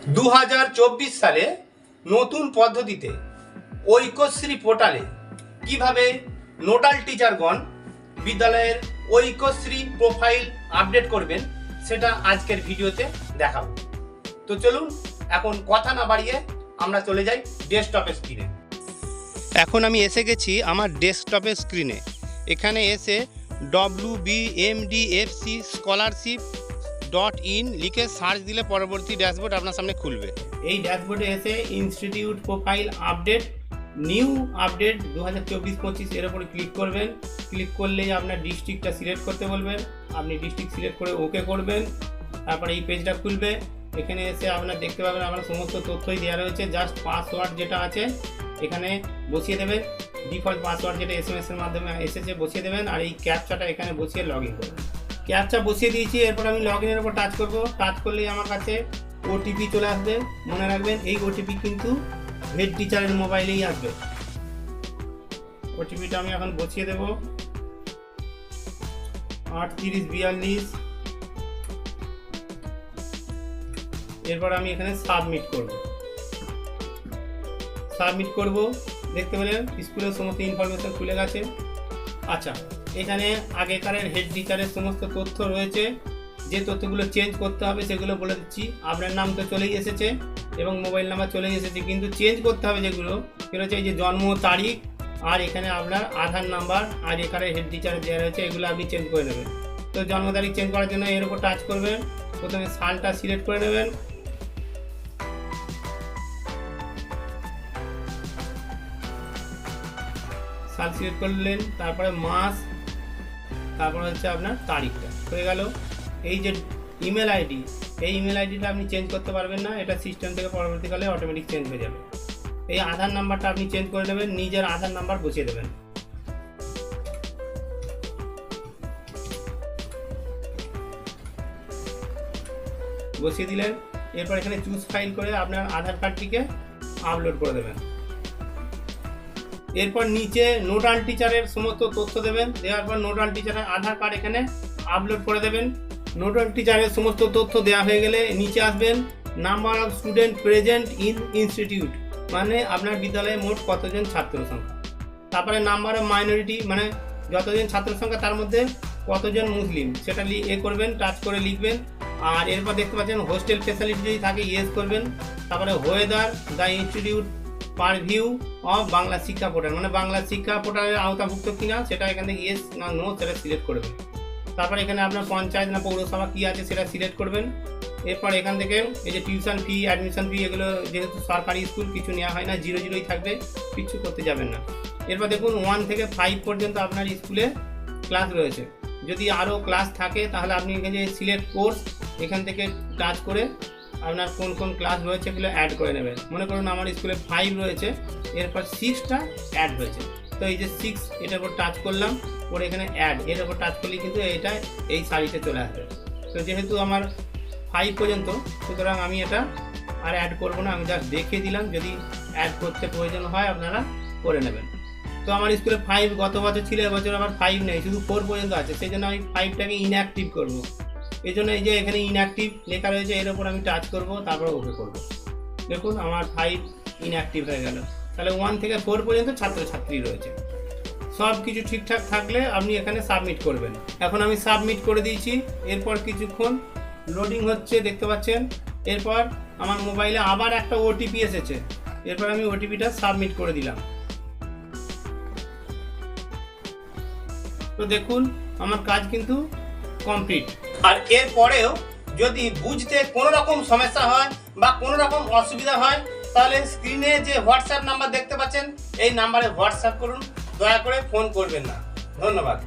2024 সালে নতুন পদ্ধতিতে ঐক্যশ্রী পোর্টালে কিভাবে নোডাল টিচারগণ বিদ্যালয়ের ঐক্যশ্রী প্রোফাইল আপডেট করবেন সেটা আজকের ভিডিওতে দেখাবো। তো চলুন এখন কথা না বাড়িয়ে আমরা চলে যাই ডেস্কটপের স্ক্রিনে। এখন আমি এসে গেছি আমার ডেস্কটপের স্ক্রিনে। এখানে এসে WBMDFC স্কলারশিপ .in লিখে সার্চ দিলে পরবর্তী ড্যাশবোর্ড আপনার সামনে খুলবে। এই ড্যাশবোর্ডে এসে institute profile update new update 2024-25 এর উপরে ক্লিক করবেন। ক্লিক করলেই আপনার ডিস্ট্রিক্টটা সিলেক্ট করতে বলবেন, আপনি ডিস্ট্রিক্ট সিলেক্ট করে ওকে করবেন। তারপরে এই পেজটা খুলবে। এখানে এসে আপনারা দেখতে পাবেন আপনার সমস্ত তথ্যই দেওয়া রয়েছে। জাস্ট পাসওয়ার্ড যেটা আছে এখানে বসিয়ে দেবেন, ডিফল্ট পাসওয়ার্ড যেটা SMS এর মাধ্যমে এসেছে বসিয়ে দেবেন, আর এই ক্যাপচাটা এখানে বসিয়ে লগ ইন করবেন। ক্যাপচা বসিয়ে দিয়েছি, এরপর আমি লগ ইনের উপর টাচ করব। টাচ করলেই আমার কাছে ওটিপি চলে আসবে। মনে রাখবেন এই ওটিপি কিন্তু হেড টিচারের মোবাইলেই আসবে। ওটিপিটা আমি এখন বসিয়ে দেব 3842। এরপর আমি এখানে সাবমিট করব। দেখতে পেলেন স্কুলের সমস্ত ইনফরমেশন খুলে গেছে। আচ্ছা, এখানে আগেকারের হেড টিচারের সমস্ত তথ্য রয়েছে। যে তথ্যগুলো চেঞ্জ করতে হবে সেগুলো বলে দিচ্ছি। আপনার নাম তো চলেই এসেছে এবং মোবাইল নাম্বার চলেই এসেছে, কিন্তু চেঞ্জ করতে হবে যেগুলো হচ্ছে এই যে জন্ম তারিখ, আর এখানে আপনার আধার নাম্বার আর এখানে হেড টিচারের দেওয়া রয়েছে, এগুলো আপনি চেঞ্জ করে নেবেন। তো জন্ম তারিখ চেঞ্জ করার জন্য এর উপর টাচ করবেন। প্রথমে সালটা সিলেক্ট করে নেবেন। সাল সিলেক্ট করলেন, তারপরে মাস, তারপরে হচ্ছে আপনার তারিখটা হয়ে গেল। এই যে ইমেল আইডি, এই ইমেল আইডিটা আপনি চেঞ্জ করতে পারবেন না, এটা সিস্টেম থেকে পরবর্তীকালে অটোমেটিক চেঞ্জ হয়ে যাবে। এই আধার নাম্বারটা আপনি চেঞ্জ করে নেবেন, নিজের আধার নাম্বার বসিয়ে দেবেন। বসিয়ে দিলেন, এরপর এখানে চুজ ফাইল করে আপনার আধার কার্ডটিকে আপলোড করে দেবেন। এরপর নিচে নোডাল টিচারের সমস্ত তথ্য দেবেন। দেওয়ার পর নোডাল টিচারের আধার কার্ড এখানে আপলোড করে দেবেন। নোডাল টিচারের সমস্ত তথ্য দেওয়া হয়ে গেলে নিচে আসবেন number of student present in institute, মানে আপনার বিদ্যালয়ে মোট কতজন ছাত্র সংখ্যা। তারপরে নাম্বার অফ মাইনরিটি, মানে যতজন ছাত্র সংখ্যা তার মধ্যে কতজন মুসলিম, সেটা করবেন, টাচ করে লিখবেন। আর এরপর দেখতে পাচ্ছেন হোস্টেল ফেসিলিটি যদি থাকে ইয়েস করবেন। তারপরে whether the institute পারভিউ of Bangla শিক্ষা পোর্টাল, মানে বাংলা শিক্ষা পোর্টালের আওতাভুক্ত কিনা সেটা এখান থেকে ইয়েস না নো সেটা সিলেক্ট করবেন। তারপরে এখানে আপনার পঞ্চায়েত না পৌরসভা কী আছে সেটা সিলেক্ট করবেন। এরপর এখান থেকে এই যে টিউশন ফি, অ্যাডমিশন ফি, এগুলো যেহেতু সরকারি স্কুল কিছু নেওয়া হয় না, 0 থাকবে, কিছু করতে যাবেন না। এরপর দেখুন 1 থেকে 5 পর্যন্ত আপনার স্কুলে ক্লাস রয়েছে। যদি আরও ক্লাস থাকে তাহলে আপনি এখানে সিলেক্ট কোর্স এখান থেকে টাচ করে আপনার কোন কোন ক্লাস রয়েছে এগুলো অ্যাড করে নেবেন। মনে করুন আমার স্কুলে 5 রয়েছে, এরপর 6টা অ্যাড হয়েছে, তো এই যে 6 এটার উপর টাচ করলাম, পরে এখানে অ্যাড এর উপর টাচ করলে কিন্তু এটা এই সারিতে চলে আসবে। তো যেহেতু আমার 5 পর্যন্ত, সুতরাং আমি এটা আর অ্যাড করব না, আমি জাস্ট দেখিয়ে দিলাম। যদি অ্যাড করতে প্রয়োজন হয় আপনারা করে নেবেন। তো আমার স্কুলে 5 গত বছর ছিল, এবছর আবার 5 নেই, শুধু 4 পর্যন্ত আছে, সেই জন্য আমি 5টাকে ইনঅ্যাক্টিভ করব। এই জন্য এই যে এখানে ইনঅ্যাক্টিভ লেখা রয়েছে এর উপর আমি টাচ করব, তারপর ওকে করব। দেখুন আমার 5 ইনঅ্যাক্টিভ হয়ে গেল। তাহলে 1 থেকে 4 পর্যন্ত ছাত্রছাত্রী রয়েছে। সব কিছু ঠিকঠাক থাকলে আপনি এখানে সাবমিট করবেন। এখন আমি সাবমিট করে দিয়েছি। এরপর কিছুক্ষণ লোডিং হচ্ছে দেখতে পাচ্ছেন। এরপর আমার মোবাইলে আবার একটা ওটিপি এসেছে, এরপর আমি ওটিপিটা সাবমিট করে দিলাম। তো দেখুন আমার কাজ কিন্তু কমপ্লিট। আর এরপরেও যদি বুঝতে কোনো রকম সমস্যা হয় বা কোনো রকম অসুবিধা হয় তাহলে স্ক্রিনে যে হোয়াটসঅ্যাপ নাম্বার দেখতে পাচ্ছেন এই নাম্বারে হোয়াটসঅ্যাপ করুন, দয়া করে ফোন করবেন না। ধন্যবাদ।